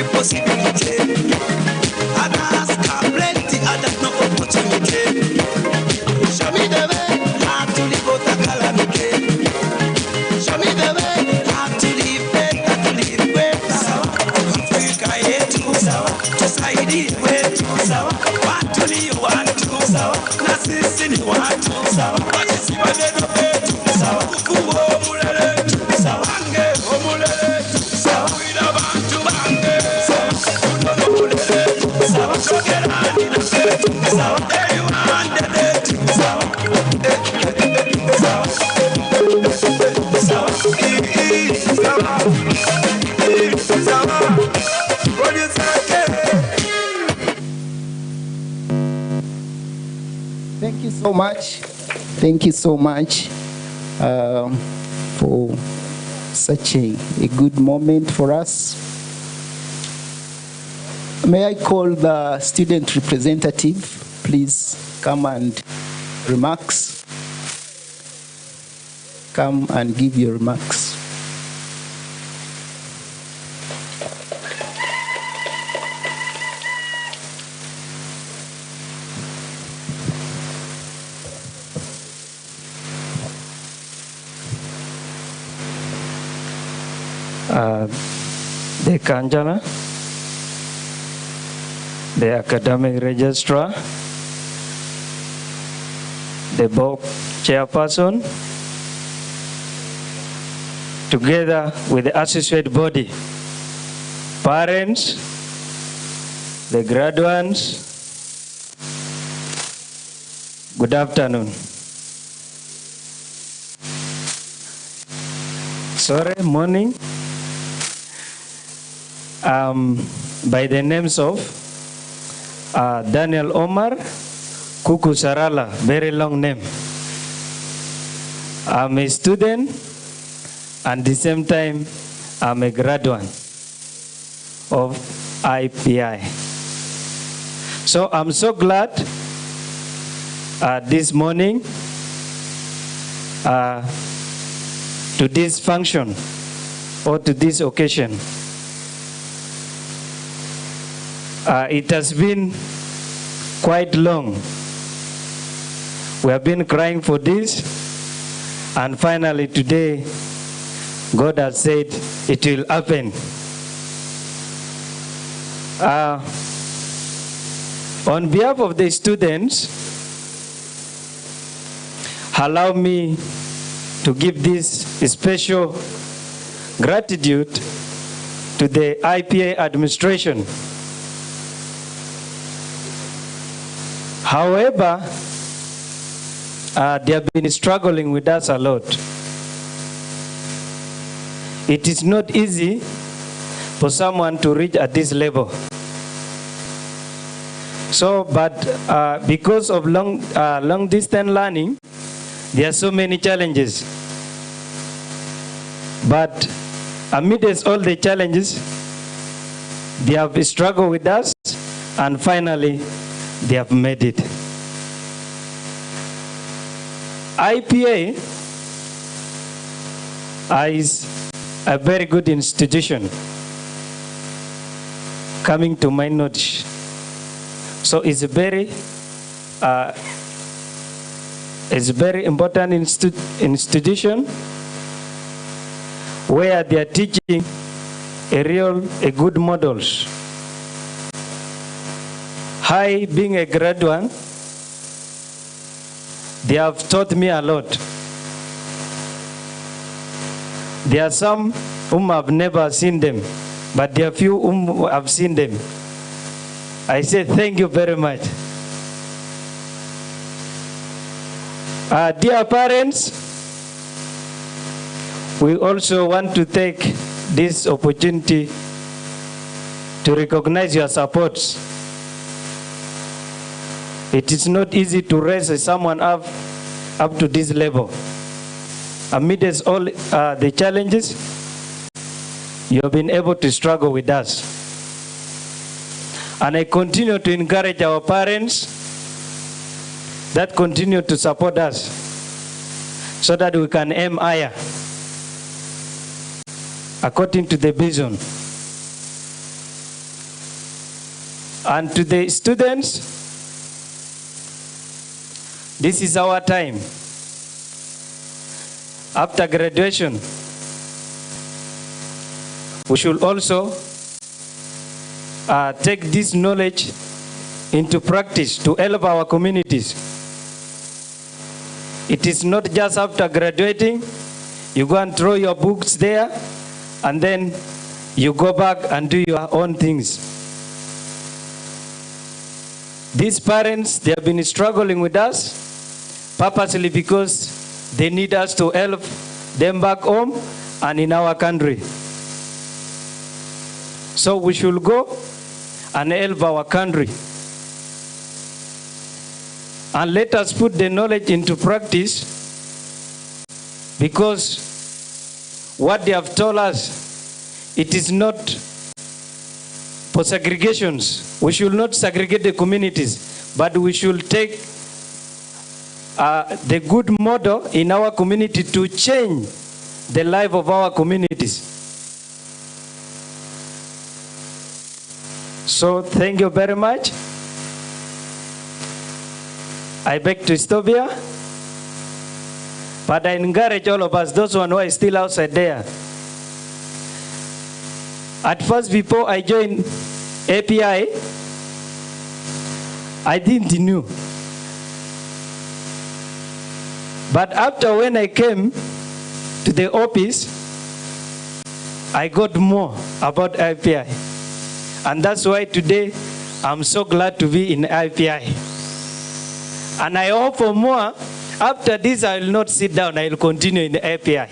every possibility. Others are plenty, others no opportunity. Show me the way how to live out a calamity. Show me the way how to live better, to live better. Africa yetu tusaidie wetu, watu ni watu, na sisi ni watu, sisi maneno yetu, kukuo mulele tu, bange omulele tu, wina bantu bange, kuno mulele tu, chogerani na setu, eyuande letu, Thank you so much. Thank you so much for such a good moment for us. May I call the student representative, please come and remarks. Come and give your remarks. The Kanjana, the academic registrar, the BOC chairperson, together with the associate body, parents, the graduates, good afternoon. Sorry, morning. By the names of Daniel Omar Kuku Sarala, very long name. I'm a student and at the same time I'm a graduate of IPI. So I'm so glad this morning to this function or to this occasion. It has been quite long. We have been crying for this, and finally today, God has said it will happen. On behalf of the students, allow me to give this special gratitude to the IPA administration. However, they have been struggling with us a lot. It is not easy for someone to reach at this level. So, but because of long distance learning, there are so many challenges. But amidst all the challenges, they have struggled with us, and finally, they have made it. IPA is a very good institution, coming to my knowledge. So it's a very important institution where they are teaching a good models. I, being a graduate, they have taught me a lot. There are some whom I've never seen them, but there are few whom I've seen them. I say thank you very much. Dear parents, we also want to take this opportunity to recognize your supports. It is not easy to raise someone up to this level. Amidst all the challenges, you have been able to struggle with us. And I continue to encourage our parents that continue to support us so that we can aim higher according to the vision. And to the students, this is our time. After graduation, we should also take this knowledge into practice to help our communities. It is not just after graduating, you go and throw your books there, and then you go back and do your own things. These parents, they have been struggling with us purposely because they need us to help them back home and in our country. So we should go and help our country. And let us put the knowledge into practice, because what they have told us, it is not for segregations. We should not segregate the communities, but we should take the good model in our community to change the life of our communities. So thank you very much. I beg to stop here, but I encourage all of us, those who are still outside there. At first, before I joined API, I didn't know. But after when I came to the office, I got more about IPI. And that's why today I'm so glad to be in IPI. And I hope for more. After this, I will not sit down. I will continue in the IPI.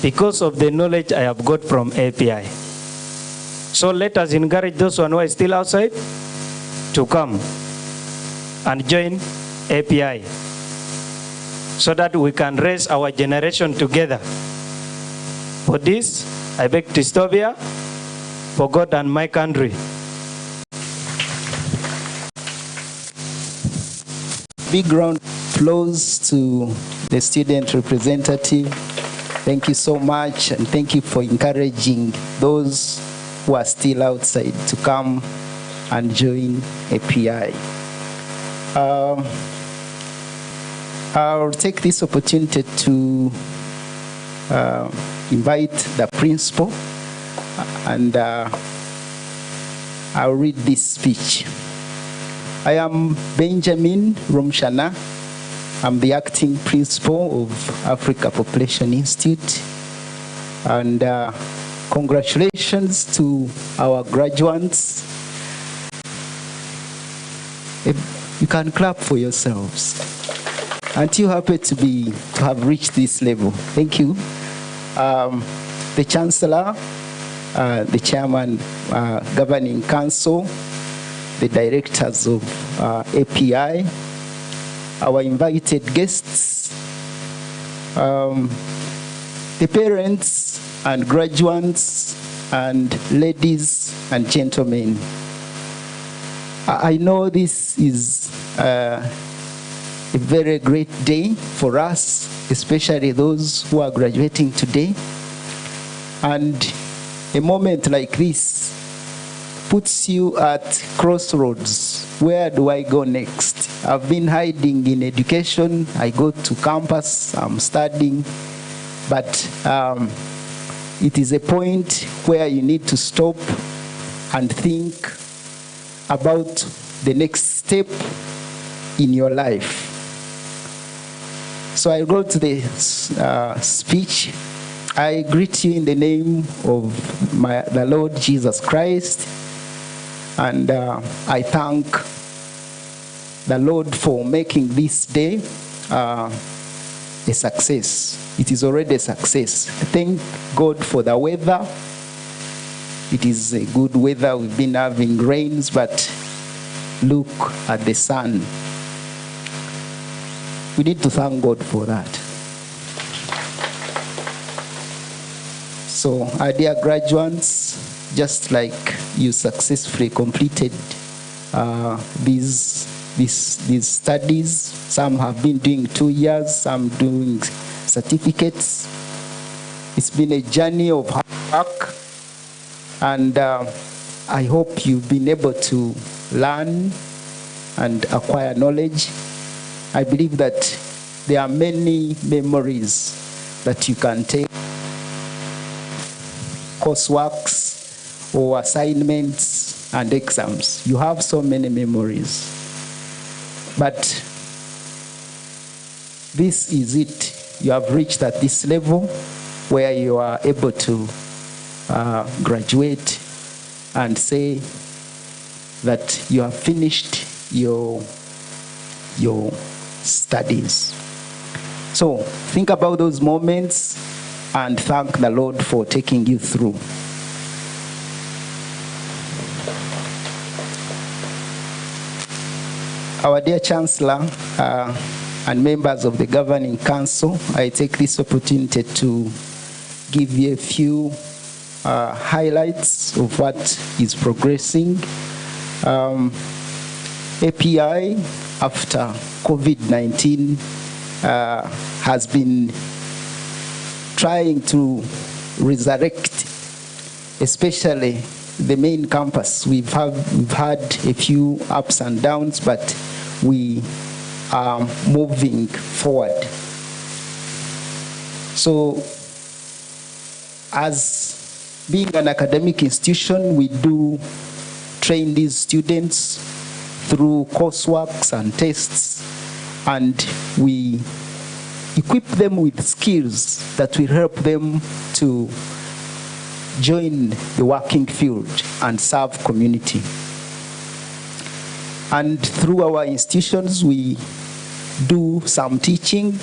Because of the knowledge I have got from API. So let us encourage those who are still outside to come and join API, so that we can raise our generation together. For this, I beg to stop here, for God and my country. Big round of applause to the student representative. Thank you so much, and thank you for encouraging those who are still outside to come and join API. I'll take this opportunity to invite the principal, and I'll read this speech. I am Benjamin Romshana. I'm the acting principal of Africa Population Institute, and congratulations to our graduates. You can clap for yourselves. Aren't you happy to have reached this level? Thank you. The Chancellor, the Chairman, Governing Council, the directors of API, our invited guests, the parents and graduates, and ladies and gentlemen. I know this is a very great day for us, especially those who are graduating today. And a moment like this puts you at crossroads. Where do I go next? I've been hiding in education. I go to campus, I'm studying, but it is a point where you need to stop and think about the next step in your life. So I go to the speech. I greet you in the name of the Lord Jesus Christ, and I thank the Lord for making this day a success. It is already a success. Thank God for the weather. It is a good weather. We've been having rains, but look at the sun. We need to thank God for that. So, our dear graduates, just like you successfully completed these studies, some have been doing 2 years, some doing certificates. It's been a journey of hard work, And I hope you've been able to learn and acquire knowledge. I believe that there are many memories that you can take, courseworks or assignments and exams. You have so many memories. But this is it. You have reached at this level where you are able to graduate and say that you have finished your studies. So think about those moments and thank the Lord for taking you through. Our dear Chancellor and members of the Governing Council, I take this opportunity to give you a few highlights of what is progressing. API, after COVID-19, has been trying to resurrect, especially the main campus. We've had a few ups and downs, but we are moving forward. So, as being an academic institution, we do train these students through courseworks and tests, and we equip them with skills that will help them to join the working field and serve community. And through our institutions, we do some teaching,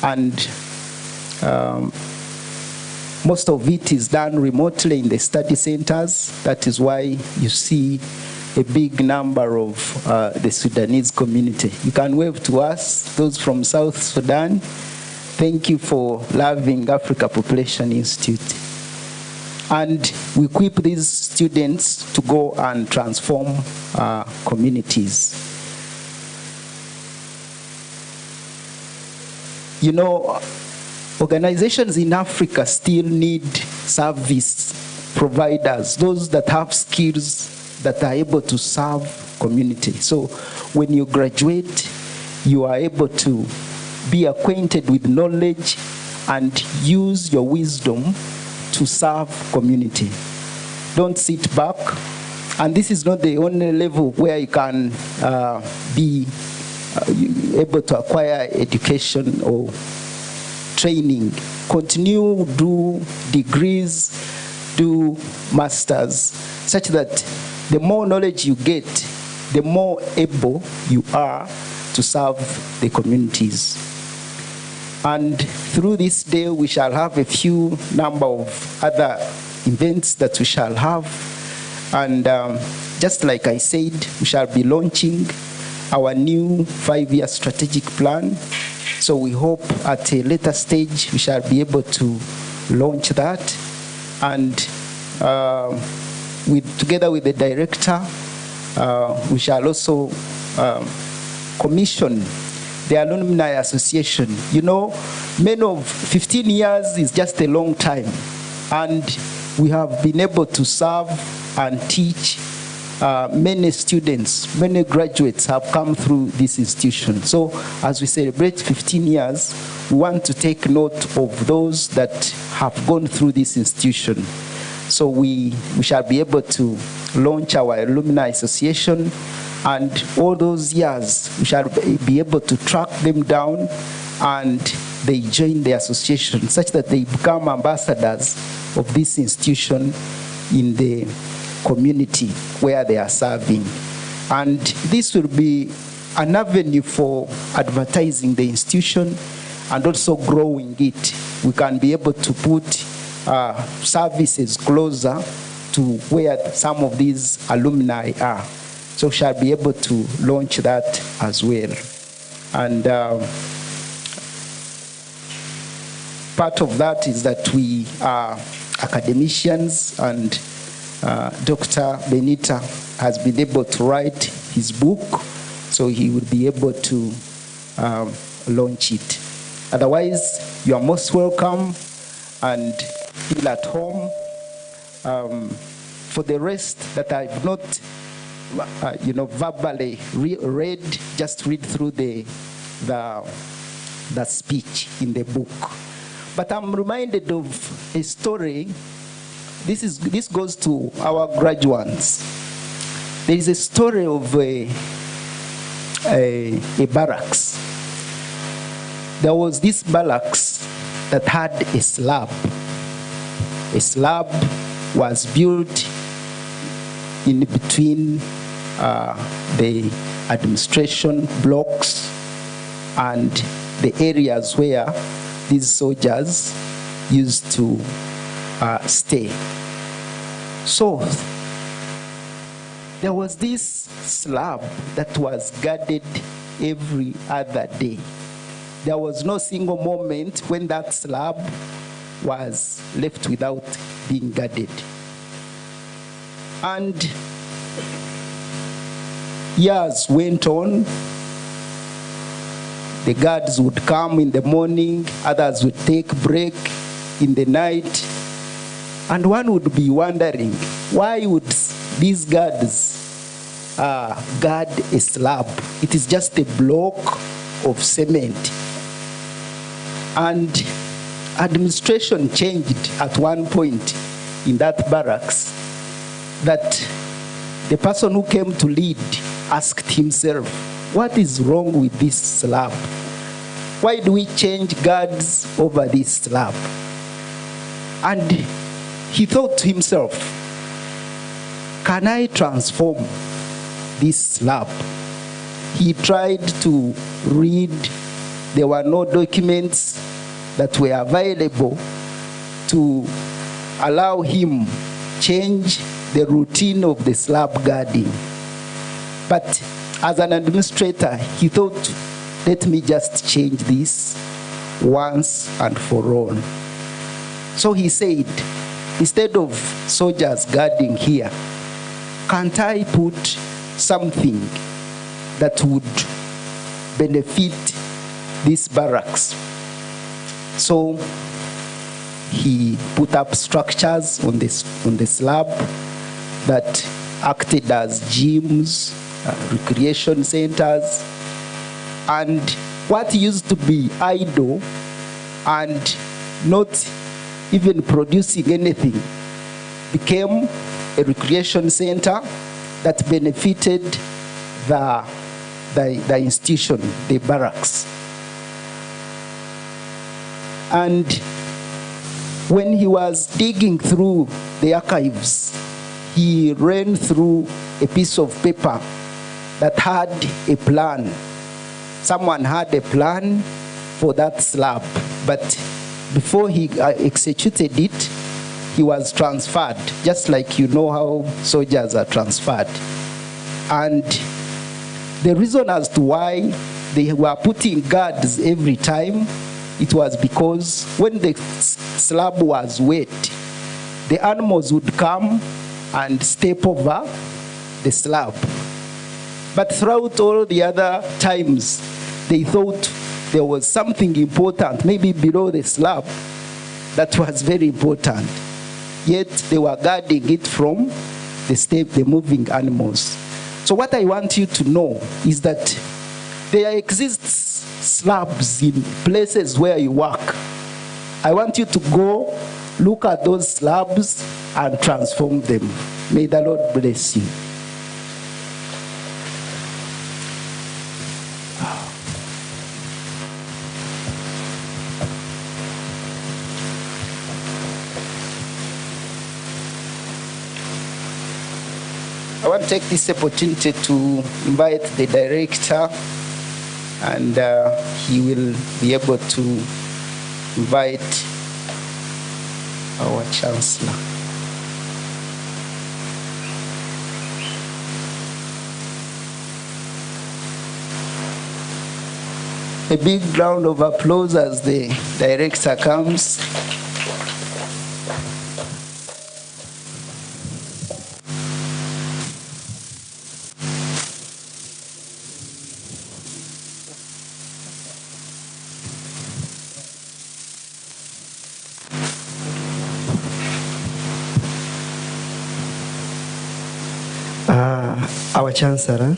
and most of it is done remotely in the study centers. That is why you see a big number of the Sudanese community. You can wave to us, those from South Sudan. Thank you for loving Africa Population Institute. And we equip these students to go and transform communities. You know, organizations in Africa still need service providers, those that have skills that are able to serve community. So when you graduate, you are able to be acquainted with knowledge and use your wisdom to serve community. Don't sit back. And this is not the only level where you can be able to acquire education or training. Continue, do degrees, do masters, such that the more knowledge you get, the more able you are to serve the communities. And through this day, we shall have a few number of other events that we shall have. And just like I said, we shall be launching our new 5-year strategic plan. So we hope at a later stage, we shall be able to launch that. And together with the director, we shall also commission the Alumni Association. You know, 15 years is just a long time. And we have been able to serve and teach many students, many graduates have come through this institution. So as we celebrate 15 years, we want to take note of those that have gone through this institution. So we shall be able to launch our Alumni Association, and all those years, we shall be able to track them down, and they join the association such that they become ambassadors of this institution in the community where they are serving. And this will be an avenue for advertising the institution and also growing it. We can be able to put services closer to where some of these alumni are. So shall be able to launch that as well. And part of that is that we are academicians, and Dr. Benita has been able to write his book, so he will be able to launch it. Otherwise, you are most welcome and feel at home. For the rest that I've not, verbally read, just read through the speech in the book. But I'm reminded of a story. This goes to our graduates. There is a story of a barracks. There was this barracks that had a slab. A slab was built in between the administration blocks and the areas where these soldiers used to stay. So there was this slab that was guarded every other day. There was no single moment when that slab was left without being guarded. And years went on. The guards would come in the morning, others would take break in the night, and one would be wondering, why would these guards guard a slab? It is just a block of cement. And administration changed at one point in that barracks, that the person who came to lead asked himself, what is wrong with this slab? Why do we change guards over this slab? And he thought to himself, can I transform this slab? He tried to read. There were no documents that were available to allow him change the routine of the slab guarding. But as an administrator, he thought, let me just change this once and for all. So he said, instead of soldiers guarding here, can't I put something that would benefit these barracks? So he put up structures on the slab that acted as gyms, recreation centers, and what used to be idle and not even producing anything became a recreation center that benefited the institution, the barracks. And when he was digging through the archives, he ran through a piece of paper that had a plan. Someone had a plan for that slab, but before he executed it, he was transferred, just like you know how soldiers are transferred. And the reason as to why they were putting guards every time, it was because when the slab was wet, the animals would come and step over the slab. But throughout all the other times, they thought there was something important, maybe below the slab, that was very important. Yet they were guarding it from the moving animals. So what I want you to know is that there exists slabs in places where you work. I want you to go look at those slabs and transform them. May the Lord bless you. I want to take this opportunity to invite the director, and he will be able to invite our chancellor. A big round of applause as the director comes. Chancellor,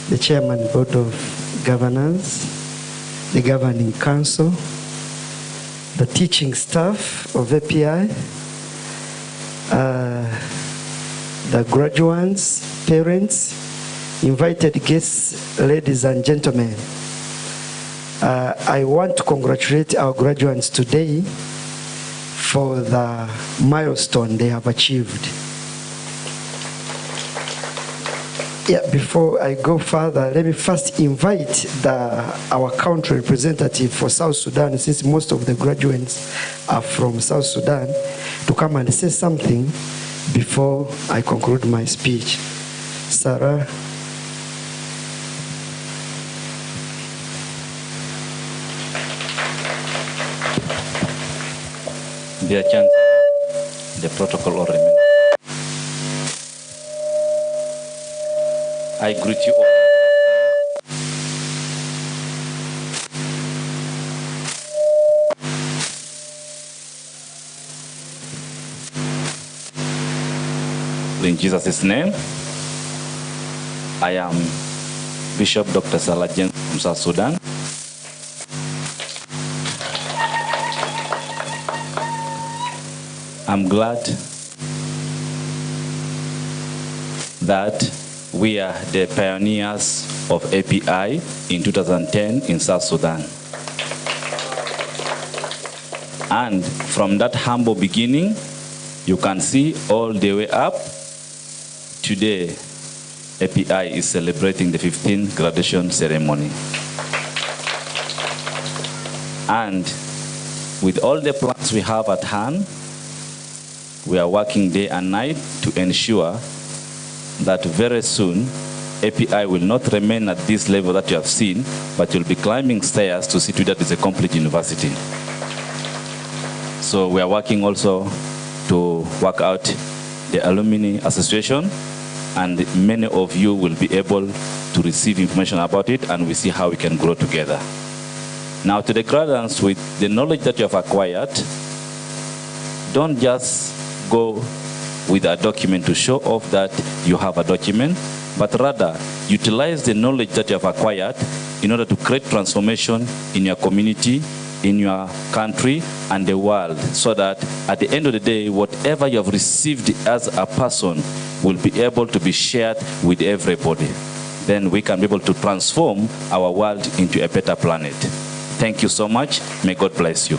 the Chairman Board of Governors, the Governing Council, the teaching staff of API, the graduates, parents, invited guests, ladies and gentlemen. I want to congratulate our graduates today for the milestone they have achieved. Yeah, before I go further, let me first invite our country representative for South Sudan, since most of the graduates are from South Sudan, to come and say something before I conclude my speech. Sarah. Dear Chancellor, the protocol will remain. I greet you all. In Jesus' name, I am Bishop Dr. Salah James from South Sudan. I'm glad that we are the pioneers of API in 2010 in South Sudan. And from that humble beginning, you can see all the way up. Today, API is celebrating the 15th graduation ceremony. And with all the plans we have at hand, we are working day and night to ensure that very soon API will not remain at this level that you have seen, but you'll be climbing stairs to see to that it's a complete university. So we are working also to work out the alumni association, and many of you will be able to receive information about it, and we see how we can grow together. Now to the graduates, with the knowledge that you have acquired, don't just go with a document to show off that you have a document, but rather utilize the knowledge that you have acquired in order to create transformation in your community, in your country, and the world, so that at the end of the day, whatever you have received as a person will be able to be shared with everybody. Then we can be able to transform our world into a better planet. Thank you so much. May God bless you.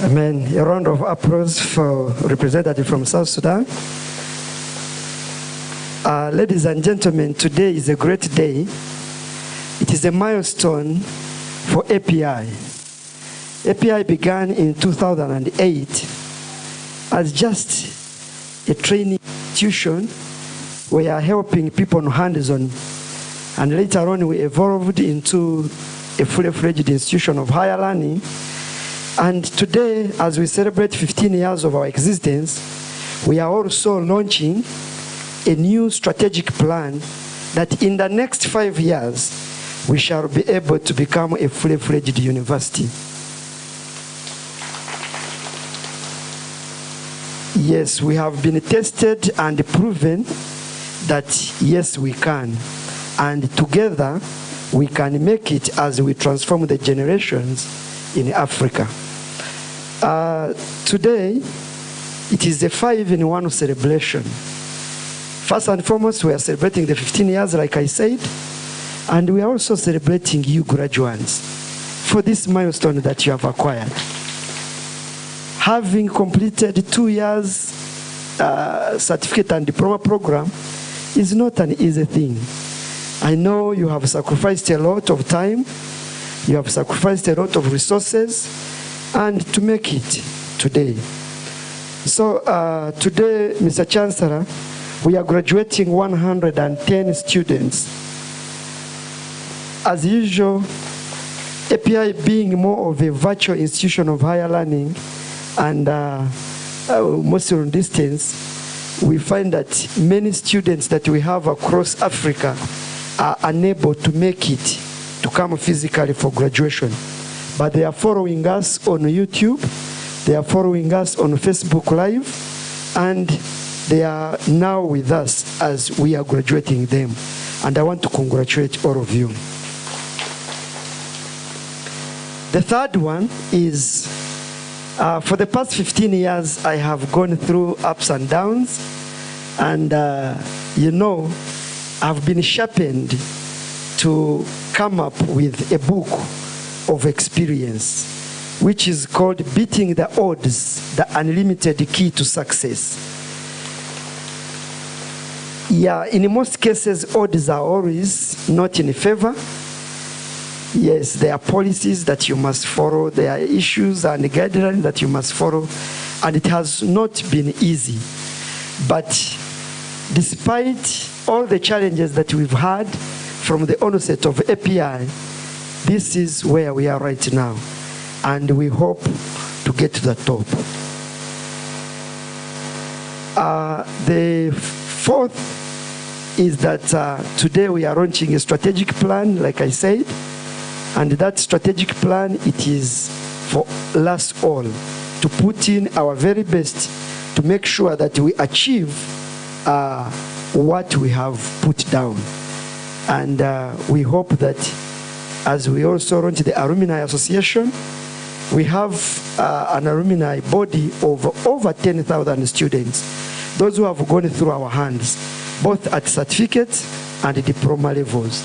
Amen. A round of applause for representative from South Sudan. Ladies and gentlemen, today is a great day. It is a milestone for API. API began in 2008 as just a training institution. We are helping people on hands-on, and later on we evolved into a fully-fledged institution of higher learning. And today, as we celebrate 15 years of our existence, we are also launching a new strategic plan that in the next 5 years, we shall be able to become a fully-fledged university. Yes, we have been tested and proven that yes, we can. And together, we can make it as we transform the generations in Africa. Today, it is a 5-in-1 celebration. First and foremost, we are celebrating the 15 years, like I said, and we are also celebrating you graduates for this milestone that you have acquired. Having completed 2 years certificate and diploma program is not an easy thing. I know you have sacrificed a lot of time, you have sacrificed a lot of resources, and to make it today. So today, Mr. Chancellor, we are graduating 110 students. As usual, API being more of a virtual institution of higher learning and mostly on distance, we find that many students that we have across Africa are unable to make it to come physically for graduation. But they are following us on YouTube, they are following us on Facebook Live, and They are now with us as we are graduating them. And I want to congratulate all of you. The third one is, for the past 15 years, I have gone through ups and downs. And, I've been sharpened to come up with a book of experience, which is called Beating the Odds, the Unlimited Key to Success. Yeah, in most cases, odds are always not in favor. Yes, there are policies that you must follow, there are issues and guidelines that you must follow, and it has not been easy. But despite all the challenges that we've had from the onset of API, this is where we are right now, and we hope to get to the top. The fourth is that today we are launching a strategic plan, like I said, and that strategic plan, it is for us all to put in our very best to make sure that we achieve what we have put down. And we hope that as we also launch the Alumni Association, we have an alumni body of over 10,000 students, those who have gone through our hands, both at certificate and diploma levels.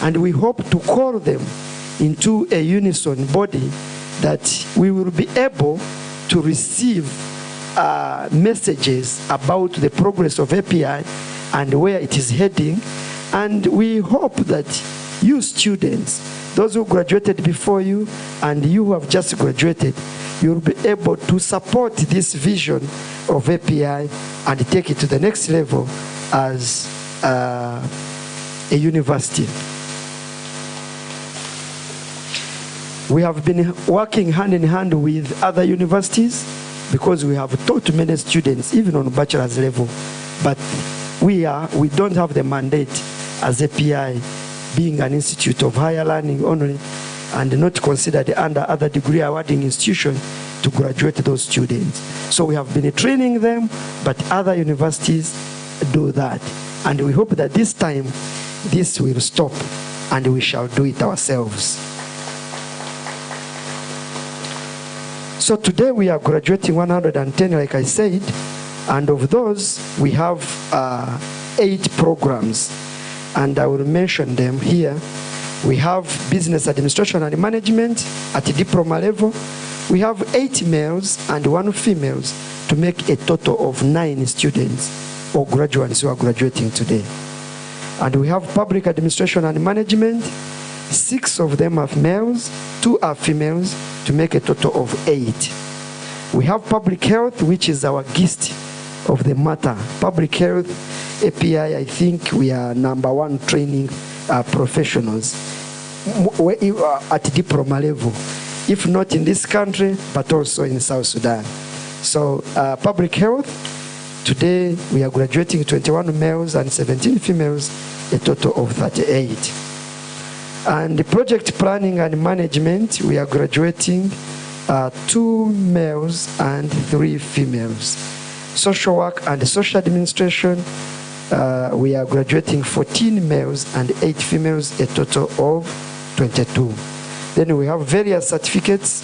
And we hope to call them into a unison body that we will be able to receive messages about the progress of API and where it is heading. And we hope that you students, those who graduated before you and you who have just graduated, you'll be able to support this vision of API and take it to the next level as a university. We have been working hand in hand with other universities because we have taught many students, even on bachelor's level. But we don't have the mandate as API, being an institute of higher learning only, and not considered under other degree awarding institutions to graduate those students. So we have been training them, but other universities do that. And we hope that this time, this will stop, and we shall do it ourselves. So today we are graduating 110, like I said, and of those we have 8 programs, and I will mention them here. We have business administration and management at the diploma level. We have 8 males and 1 female to make a total of 9 students or graduates who are graduating today. And we have public administration and management. 6 of them are males, 2 are females, to make a total of 8. We have public health, which is our gist of the matter. Public health, API, I think we are #1 training professionals at diploma level, if not in this country, but also in South Sudan. So public health, today we are graduating 21 males and 17 females, a total of 38. And the project planning and management, we are graduating 2 males and 3 females. Social work and social administration, we are graduating 14 males and 8 females, a total of 22. Then we have various certificates: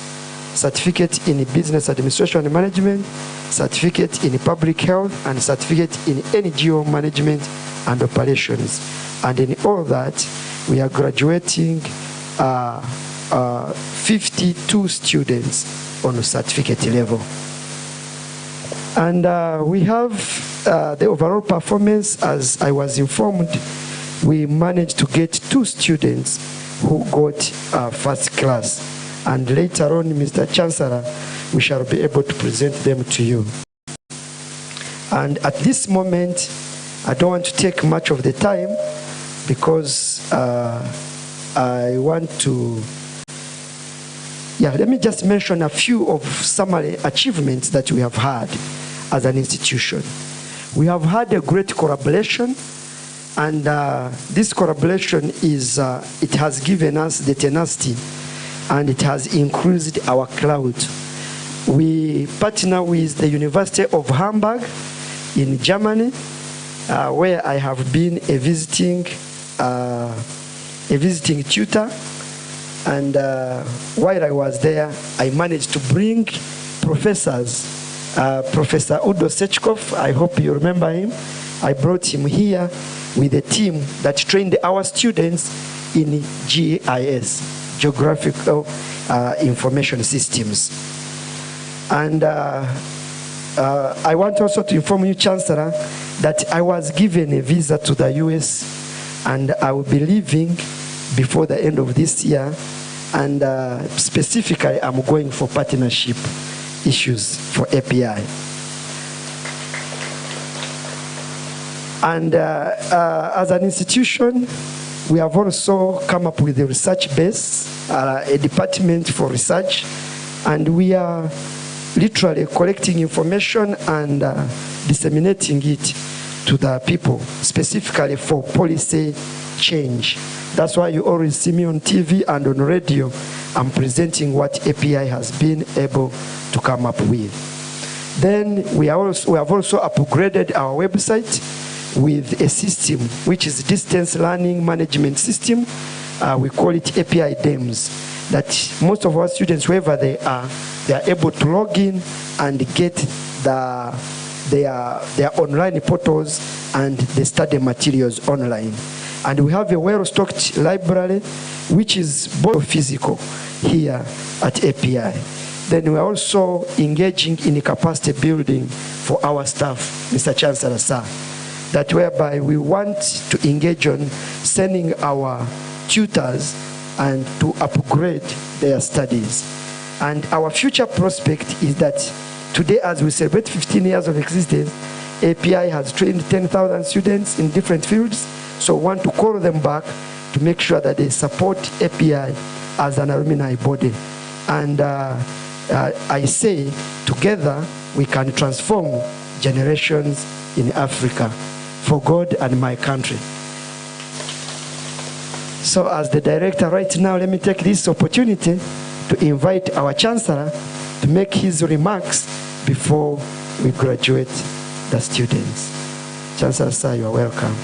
certificate in business administration and management, certificate in public health, and certificate in NGO management and operations. And in all that, we are graduating 52 students on a certificate level. And we have the overall performance, as I was informed, we managed to get 2 students who got first class. And later on, Mr. Chancellor, we shall be able to present them to you. And at this moment, I don't want to take much of the time, because I want to, let me just mention a few of summary achievements that we have had as an institution. We have had a great collaboration, and this collaboration is, it has given us the tenacity, and it has increased our clout. We partner with the University of Hamburg in Germany, where I have been a visiting tutor. And while I was there, I managed to bring professors. Professor Udo Sechkov, I hope you remember him. I brought him here with a team that trained our students in GIS, Geographical Information Systems. And I want also to inform you, Chancellor, that I was given a visa to the US, and I will be leaving before the end of this year. And specifically, I'm going for partnership issues for API. And as an institution, we have also come up with a research base, a department for research, and we are literally collecting information and disseminating it to the people, specifically for policy change. That's why you always see me on TV and on radio. I'm presenting what API has been able to come up with. Then we have also upgraded our website with a system which is distance learning management system. We call it API DEMS, that most of our students, wherever they are able to log in and get their online portals and the study materials online. And we have a well-stocked library, which is both physical here at API. Then we're also engaging in capacity building for our staff, Mr. Chancellor, sir, that whereby we want to engage on sending our tutors and to upgrade their studies. And our future prospect is that today, as we celebrate 15 years of existence, API has trained 10,000 students in different fields. So we want to call them back to make sure that they support API as an alumni body. And I say, together, we can transform generations in Africa for God and my country. So as the director right now, let me take this opportunity to invite our Chancellor to make his remarks before we graduate the students. Chancellor, sir, you are welcome.